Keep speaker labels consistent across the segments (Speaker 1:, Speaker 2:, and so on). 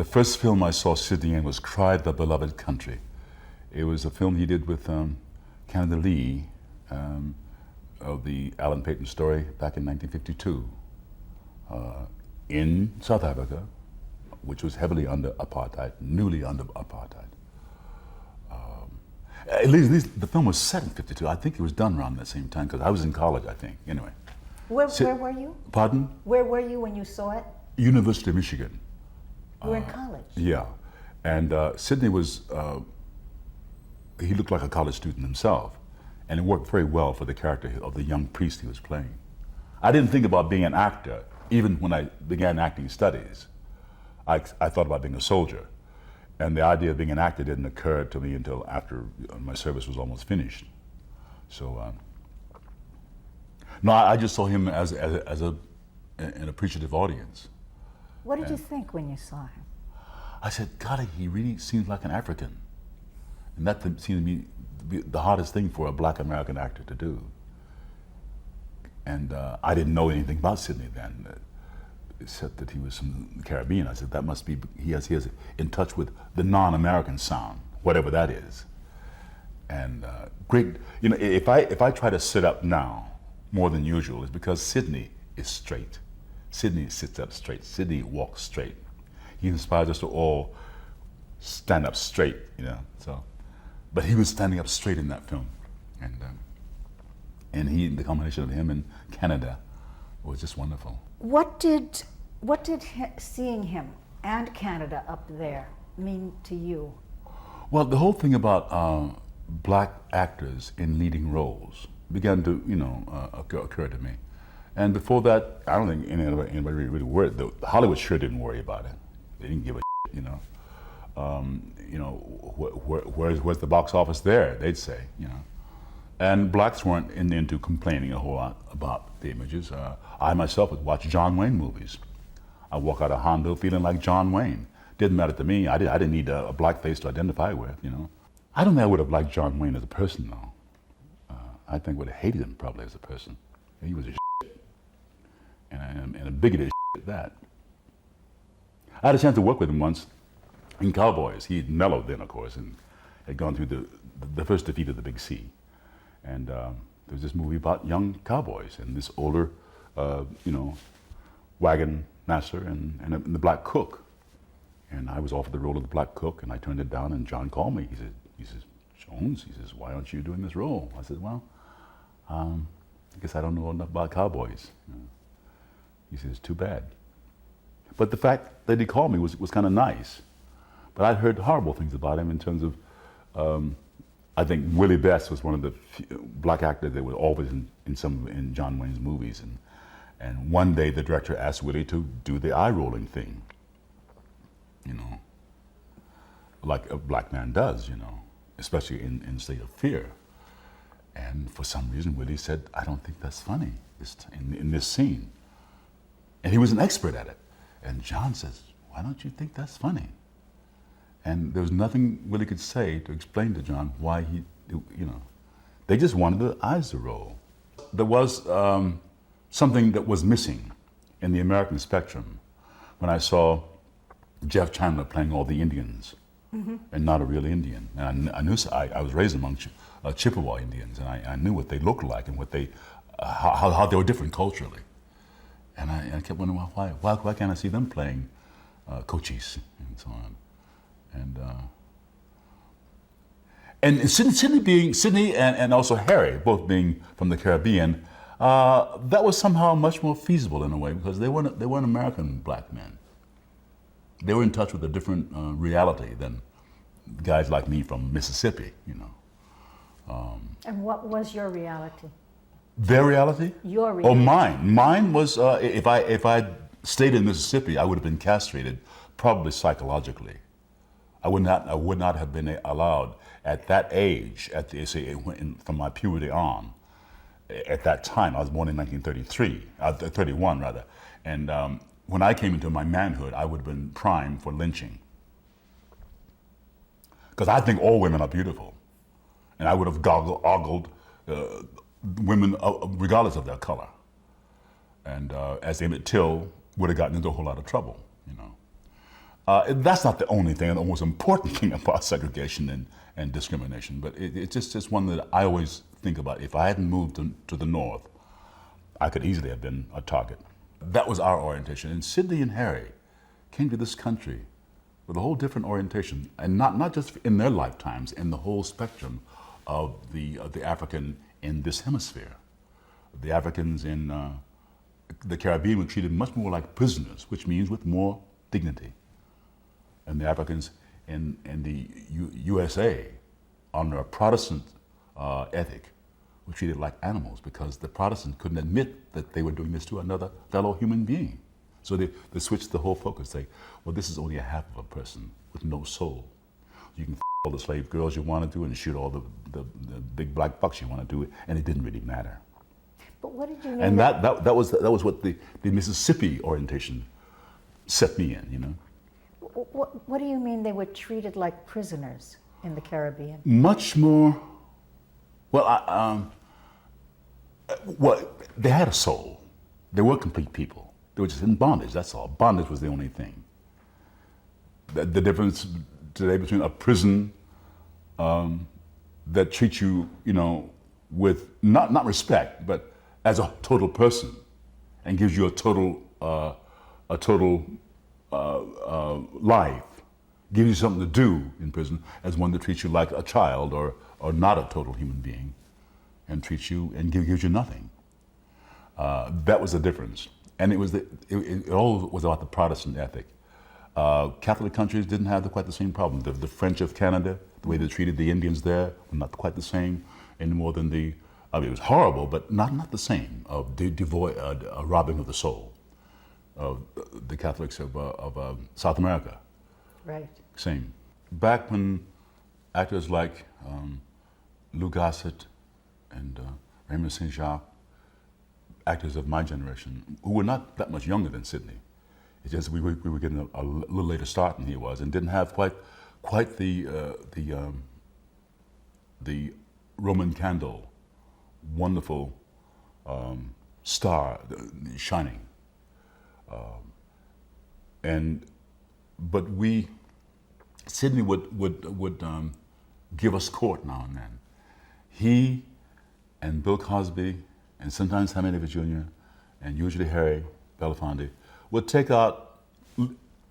Speaker 1: The first film I saw Sidney in was Cry the Beloved Country. It was a film he did with Canada Lee of the Alan Paton story back in 1952 in South Africa, which was heavily under apartheid, newly under apartheid. At least the film was set in 52. I think it was done around that same time because I was in college, I think. Anyway.
Speaker 2: Where were you?
Speaker 1: Pardon?
Speaker 2: Where were you when you saw it?
Speaker 1: University of Michigan.
Speaker 2: You were in college?
Speaker 1: Yeah. And Sidney was, he looked like a college student himself. And it worked very well for the character of the young priest he was playing. I didn't think about being an actor, even when I began acting studies. I thought about being a soldier. And the idea of being an actor didn't occur to me until after my service was almost finished. So, no, I just saw him as an appreciative audience.
Speaker 2: What did you think when you saw him?
Speaker 1: I said, God, he really seems like an African. And that seemed to me the hardest thing for a black American actor to do. And I didn't know anything about Sidney then, except that he was from the Caribbean. I said, that must be, he is in touch with the non-American sound, whatever that is. And great, you know, if I try to sit up now more than usual, it's because Sidney is straight. Sidney sits up straight. Sidney walks straight. He inspires us to all stand up straight, you know. So, but he was standing up straight in that film, and the combination of him and Canada was just wonderful.
Speaker 2: What did seeing him and Canada up there mean to you?
Speaker 1: Well, the whole thing about black actors in leading roles began to, you know, occur to me. And before that, I don't think anybody really worried. The Hollywood sure didn't worry about it. They didn't give a shit, you know. Where's the box office there? They'd say, you know. And blacks weren't into complaining a whole lot about the images. I myself would watch John Wayne movies. I'd walk out of Hondo feeling like John Wayne. Didn't matter to me. I didn't need a black face to identify with, you know. I don't think I would have liked John Wayne as a person, though. I think I would have hated him probably as a person. He was a and a bigoted at that. I had a chance to work with him once in Cowboys. He had mellowed then, of course, and had gone through the first defeat of the Big C. And there was this movie about young cowboys and this older, you know, wagon master and the black cook. And I was offered the role of the black cook, and I turned it down, and John called me. He says, Jones, he says, why aren't you doing this role? I said, well, I guess I don't know enough about cowboys. You know. He says, too bad. But the fact that he called me was kind of nice. But I'd heard horrible things about him in terms of, I think Willie Best was one of the black actors that were always in John Wayne's movies. And one day the director asked Willie to do the eye-rolling thing, you know, like a black man does, you know, especially in State of Fear. And for some reason, Willie said, I don't think that's funny in this scene. And he was an expert at it. And John says, why don't you think that's funny? And there was nothing Willie could say to explain to John why he, you know, they just wanted the eyes to roll. There was something that was missing in the American spectrum when I saw Jeff Chandler playing all the Indians, and not a real Indian. And I knew I was raised among Chippewa Indians, and I knew what they looked like and what they, how they were different culturally. And I kept wondering why can't I see them playing Cochise and so on. And Sidney and also Harry, both being from the Caribbean, that was somehow much more feasible in a way because they weren't American black men. They were in touch with a different reality than guys like me from Mississippi, you know.
Speaker 2: And what was your reality?
Speaker 1: Their reality?
Speaker 2: Your reality.
Speaker 1: Oh, mine. Mine was if I stayed in Mississippi, I would have been castrated, probably psychologically. I would not have been allowed at that age, from my puberty on. At that time, I was born in 31 rather, and when I came into my manhood, I would have been primed for lynching. Because I think all women are beautiful, and I would have ogled women regardless of their color. And as Emmett Till would have gotten into a whole lot of trouble, you know. That's not the only thing, the most important thing about segregation and discrimination, but it's just one that I always think about. If I hadn't moved to the North, I could easily have been a target. That was our orientation. And Sidney and Harry came to this country with a whole different orientation, and not just in their lifetimes, in the whole spectrum of the African in this hemisphere. The Africans in the Caribbean were treated much more like prisoners, which means with more dignity. And the Africans in the USA, under a Protestant ethic, were treated like animals because the Protestants couldn't admit that they were doing this to another fellow human being. So they switched the whole focus. Say, well, this is only a half of a person with no soul. You can all the slave girls you want to do and shoot all the big black bucks you want to do, and it didn't really matter.
Speaker 2: But what did you mean?
Speaker 1: And that was what the Mississippi orientation set me in, you know.
Speaker 2: What do you mean they were treated like prisoners in the Caribbean?
Speaker 1: Much more. Well, they had a soul. They were complete people. They were just in bondage. That's all. Bondage was the only thing. The difference today between a prison that treats you, you know, with not respect, but as a total person, and gives you a total life, gives you something to do in prison, as one that treats you like a child or not a total human being, and treats you and gives you nothing. That was the difference, and it all was about the Protestant ethic. Catholic countries didn't have quite the same problem. The French of Canada, the way they treated the Indians there, were not quite the same any more than it was horrible, but not the same. A robbing of the soul. The Catholics of South America.
Speaker 2: Right.
Speaker 1: Same. Back when actors like Lou Gossett and Raymond St. Jacques, actors of my generation, who were not that much younger than Sidney, it's just we were getting a little later start than he was, and didn't have quite the Roman candle, wonderful star shining. But Sidney would give us court now and then. He and Bill Cosby, and sometimes Sammy Davis Jr., and usually Harry Belafonte, would take out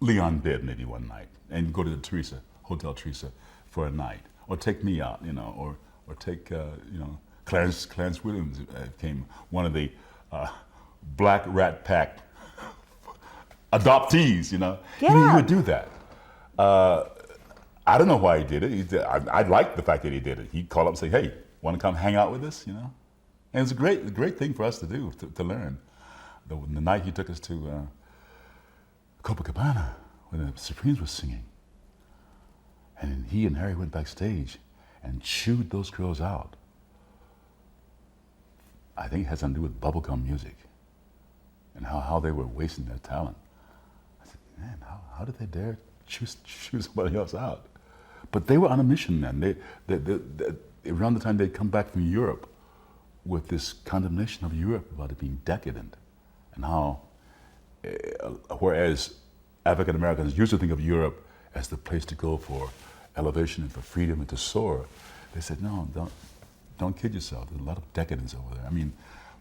Speaker 1: Leon Bibb maybe one night and go to the Hotel Teresa for a night, or take me out, you know, or take Clarence Williams came, one of the Black Rat Pack adoptees, you know. He would do that. I don't know why he did it. I liked the fact that he did it. He'd call up and say, "Hey, want to come hang out with us?" You know, and it's a great thing for us to do, to learn. The night he took us to Copacabana, when the Supremes were singing, and he and Harry went backstage and chewed those girls out. I think it has something to do with bubblegum music and how they were wasting their talent. I said, man, how did they dare chew somebody else out? But they were on a mission then. They around the time they'd come back from Europe with this condemnation of Europe about it being decadent, and how, whereas African Americans used to think of Europe as the place to go for elevation and for freedom and to soar, they said, no, don't kid yourself. There's a lot of decadence over there. I mean,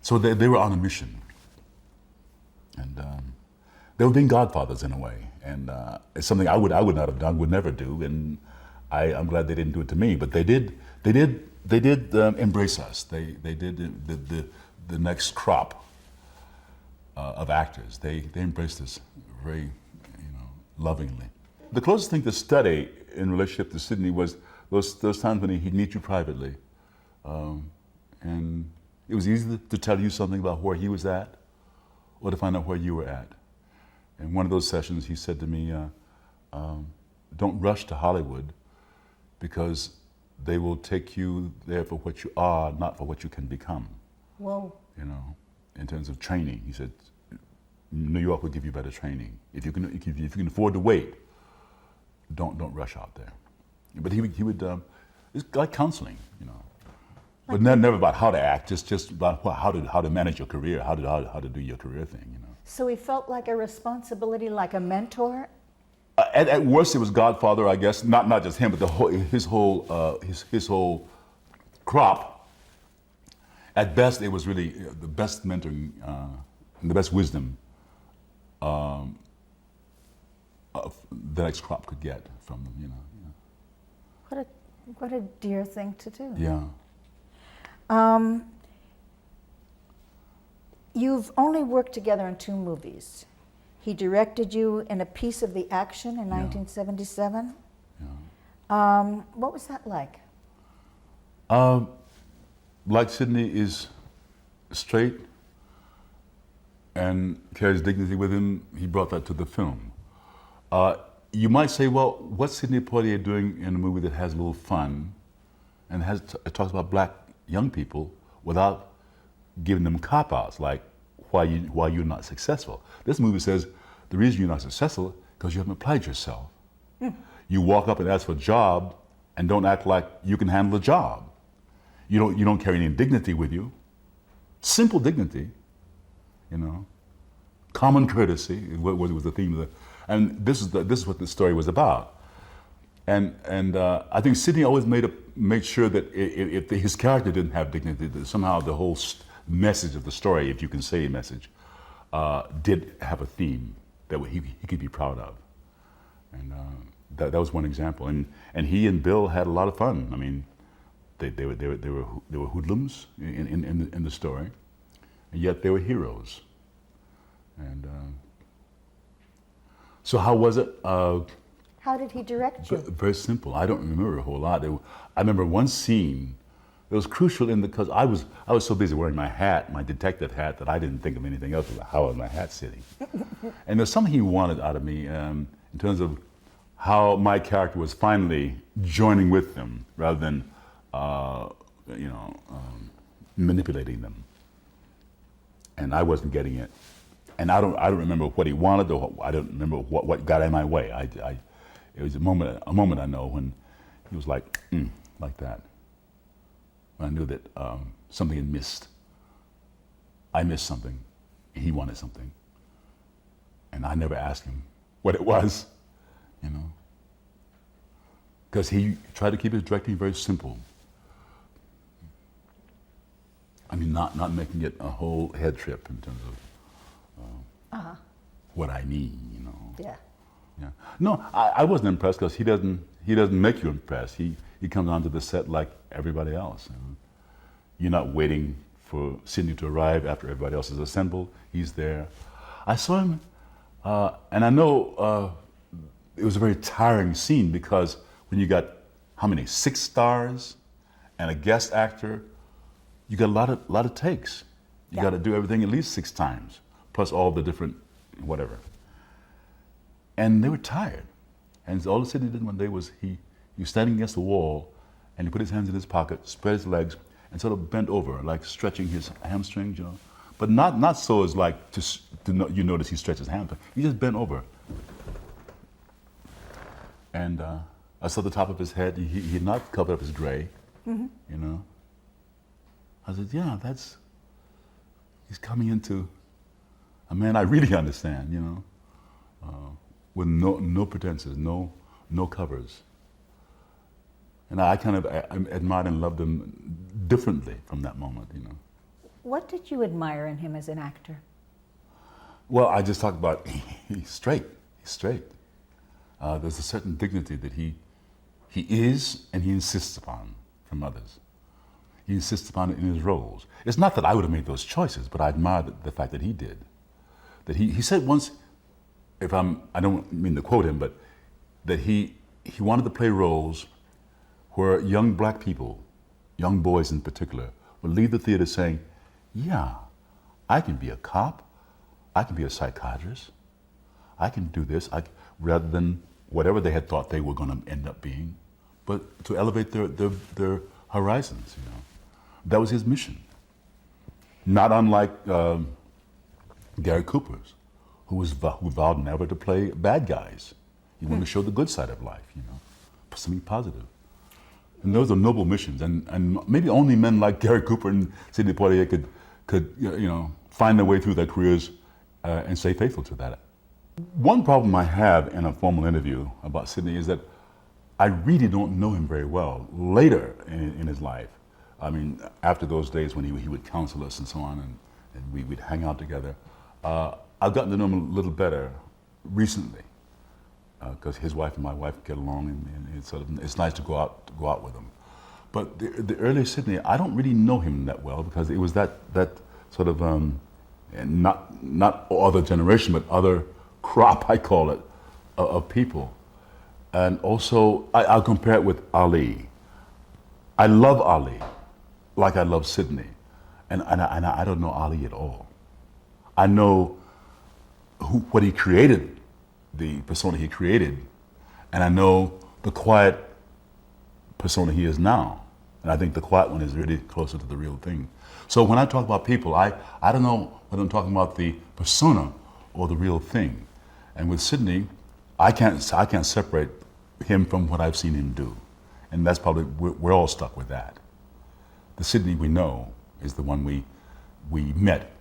Speaker 1: so they were on a mission, and they were being godfathers in a way. And it's something I would not have done, would never do. And I'm glad they didn't do it to me. But they did embrace us. They did the next crop of actors. They embraced us very, lovingly. The closest thing to study in relationship to Sidney was those times when he'd meet you privately. And it was easy to tell you something about where he was at or to find out where you were at. In one of those sessions, he said to me, don't rush to Hollywood because they will take you there for what you are, not for what you can become.
Speaker 2: Whoa.
Speaker 1: In terms of training, he said, New York will give you better training. If you can afford to wait, don't rush out there. But he would it's like counseling, but never about how to act, just about how to manage your career, how to do your career thing,
Speaker 2: So he felt like a responsibility, like a mentor?
Speaker 1: At worst, it was Godfather, I guess. Not just him, but his whole crop. At best, it was really the best mentoring, and the best wisdom the next crop could get from them.
Speaker 2: What a dear thing to do.
Speaker 1: Yeah.
Speaker 2: You've only worked together in 2 movies. He directed you in A Piece of the Action in 1977.
Speaker 1: Yeah.
Speaker 2: What was that like?
Speaker 1: Like Sidney is straight and carries dignity with him, he brought that to the film. You might say, well, what's Sidney Poitier doing in a movie that has a little fun and it talks about black young people without giving them cop-outs, like why you're not successful? This movie says the reason you're not successful because you haven't applied yourself. You walk up and ask for a job and don't act like you can handle the job. You don't carry any dignity with you. Simple dignity, common courtesy was the theme of the. And this is what the story was about. And I think Sidney always made sure that if his character didn't have dignity, that somehow the whole message of the story, if you can say a message, did have a theme that he could be proud of. And that was one example. And he and Bill had a lot of fun. I mean, they were hoodlums in the story, and yet they were heroes. And so how was it?
Speaker 2: How did he direct you?
Speaker 1: Very simple. I don't remember a whole lot. I remember one scene that was crucial because I was so busy wearing my hat, my detective hat, that I didn't think of anything else. How was my hat sitting? And there's something he wanted out of me in terms of how my character was finally joining with them rather than manipulating them. And I wasn't getting it. And I don't remember what he wanted, or I don't remember what got in my way. It was a moment I know when he was like that. When I knew that something had missed. I missed something. He wanted something. And I never asked him what it was, because he tried to keep his directing very simple. I mean, not making it a whole head trip in terms of what I need,
Speaker 2: Yeah.
Speaker 1: Yeah. No, I wasn't impressed because he doesn't make you impressed. He comes onto the set like everybody else. And you're not waiting for Sidney to arrive after everybody else is assembled. He's there. I saw him, and I know it was a very tiring scene because when you got, how many, 6 stars and a guest actor, you got a lot of takes. You got to do everything at least 6 times, plus all the different whatever. And they were tired. And all Sidney did one day was he was standing against the wall and he put his hands in his pocket, spread his legs, and sort of bent over, like stretching his hamstrings, But not so as like you notice he stretches his hamstrings. He just bent over. And I saw the top of his head. He had not covered up his gray, I said, yeah, he's coming into a man I really understand, with no pretenses, no covers. And I kind of admired and loved him differently from that moment,
Speaker 2: What did you admire in him as an actor?
Speaker 1: Well, I just talked about he's straight. There's a certain dignity that he is and he insists upon from others. He insists upon it in his roles. It's not that I would have made those choices, but I admire the fact that he did. That he said once, I don't mean to quote him, but that he wanted to play roles where young black people, young boys in particular, would leave the theater saying, yeah, I can be a cop, I can be a psychiatrist, I can do this, rather than whatever they had thought they were going to end up being, but to elevate their horizons, That was his mission. Not unlike Gary Cooper's, who vowed never to play bad guys. He wanted to show the good side of life, something positive. And those are noble missions, and maybe only men like Gary Cooper and Sidney Poitier could find their way through their careers and stay faithful to that. One problem I have in a formal interview about Sidney is that I really don't know him very well later in his life. I mean, after those days when he would counsel us and so on, and we'd hang out together, I've gotten to know him a little better recently because his wife and my wife get along, and it's nice to go out with him. But the early Sidney, I don't really know him that well because it was that sort of and not other generation, but other crop, I call it, of people. And also, I'll compare it with Ali. I love Ali like I love Sidney. And I don't know Ali at all. I know what he created, the persona he created, and I know the quiet persona he is now. And I think the quiet one is really closer to the real thing. So when I talk about people, I don't know whether I'm talking about the persona or the real thing. And with Sidney, I can't separate him from what I've seen him do. And that's probably, we're all stuck with that. The Sidney we know is the one we met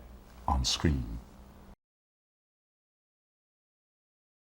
Speaker 1: on screen.